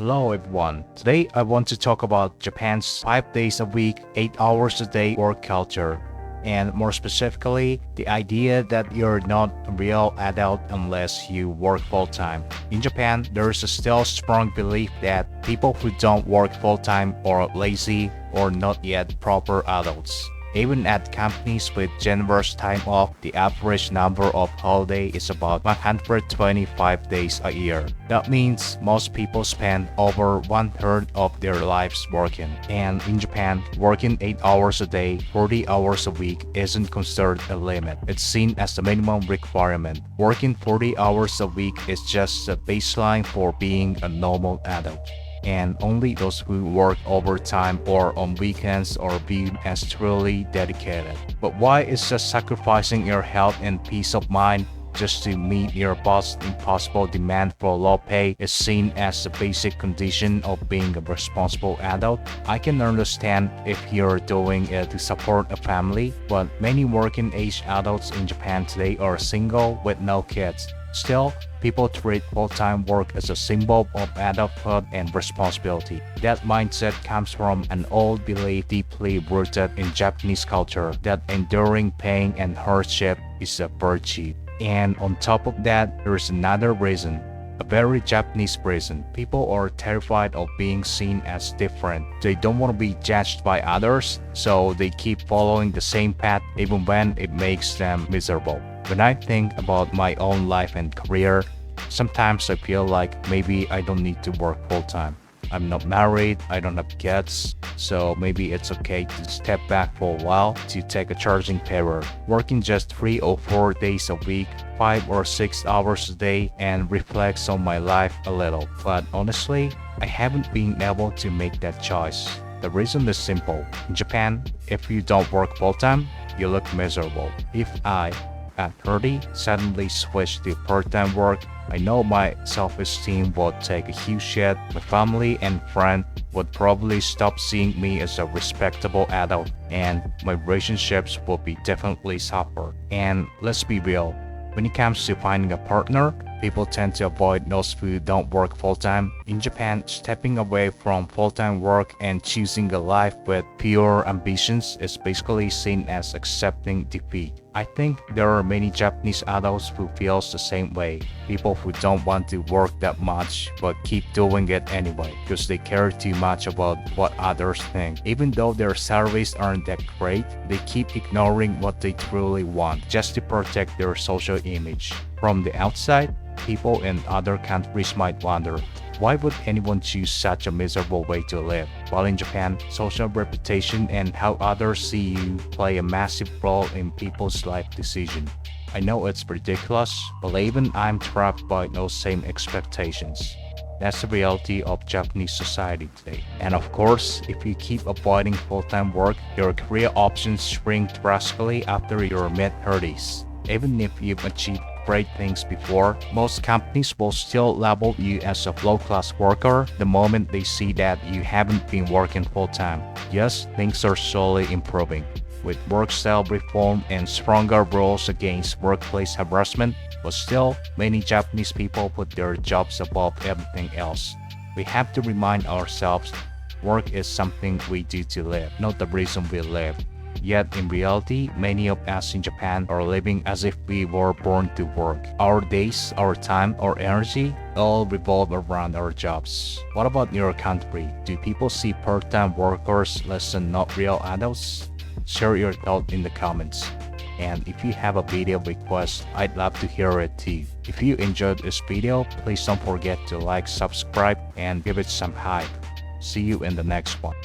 Hello everyone. Today I want to talk about Japan's 5 days a week, 8 hours a day work culture, and more specifically, the idea that you're not a real adult unless you work full-time. In Japan, there is still strong belief that people who don't work full-time are lazy or not yet proper adults. Even at companies with generous time off, the average number of holidays is about 125 days a year. That means most people spend over one-third of their lives working. And in Japan, working 8 hours a day, 40 hours a week isn't considered a limit. It's seen as the minimum requirement. Working 40 hours a week is just a baseline for being a normal adult. And only those who work overtime or on weekends are viewed as truly dedicated. But why is just sacrificing your health and peace of mind just to meet your boss's impossible demand for low pay is seen as the basic condition of being a responsible adult? I can understand if you're doing it to support a family, but many working-age adults in Japan today are single with no kids. Still, people treat full-time work as a symbol of adulthood and responsibility. That mindset comes from an old belief deeply rooted in Japanese culture that enduring pain and hardship is a virtue. And on top of that, there is another reason. A very Japanese reason. People are terrified of being seen as different. They don't want to be judged by others, so they keep following the same path even when it makes them miserable. When I think about my own life and career, sometimes I feel like maybe I don't need to work full-time. I'm not married, I don't have kids, so maybe it's okay to step back for a while to take a charging period. Working just 3 or 4 days a week, 5 or 6 hours a day, and reflects on my life a little. But honestly, I haven't been able to make that choice. The reason is simple. In Japan, if you don't work full-time, you look miserable. If I, at 30, suddenly switch to part-time work, I know my self-esteem would take a huge hit. My family and friends would probably stop seeing me as a respectable adult, and my relationships will be definitely suffer. And let's be real, when it comes to finding a partner, people tend to avoid those who don't work full-time. In Japan, stepping away from full-time work and choosing a life with pure ambitions is basically seen as accepting defeat. I think there are many Japanese adults who feel the same way. People who don't want to work that much but keep doing it anyway because they care too much about what others think. Even though their salaries aren't that great, they keep ignoring what they truly want just to protect their social image. From the outside, people in other countries might wonder, why would anyone choose such a miserable way to live? While in Japan, social reputation and how others see you play a massive role in people's life decisions. I know it's ridiculous, but even I'm trapped by those same expectations. That's the reality of Japanese society today. And of course, if you keep avoiding full-time work, your career options shrink drastically after your mid-30s. Even if you've achieved great things before, most companies will still label you as a low-class worker the moment they see that you haven't been working full-time. Yes, things are slowly improving, with work-style reform and stronger rules against workplace harassment, but still, many Japanese people put their jobs above everything else. We have to remind ourselves, work is something we do to live, not the reason we live. Yet in reality, many of us in Japan are living as if we were born to work. Our days, our time, our energy all revolve around our jobs. What about your country? Do people see part-time workers less than not real adults? Share your thoughts in the comments. And if you have a video request, I'd love to hear it too. If you enjoyed this video, please don't forget to like, subscribe, and give it some hype. See you in the next one.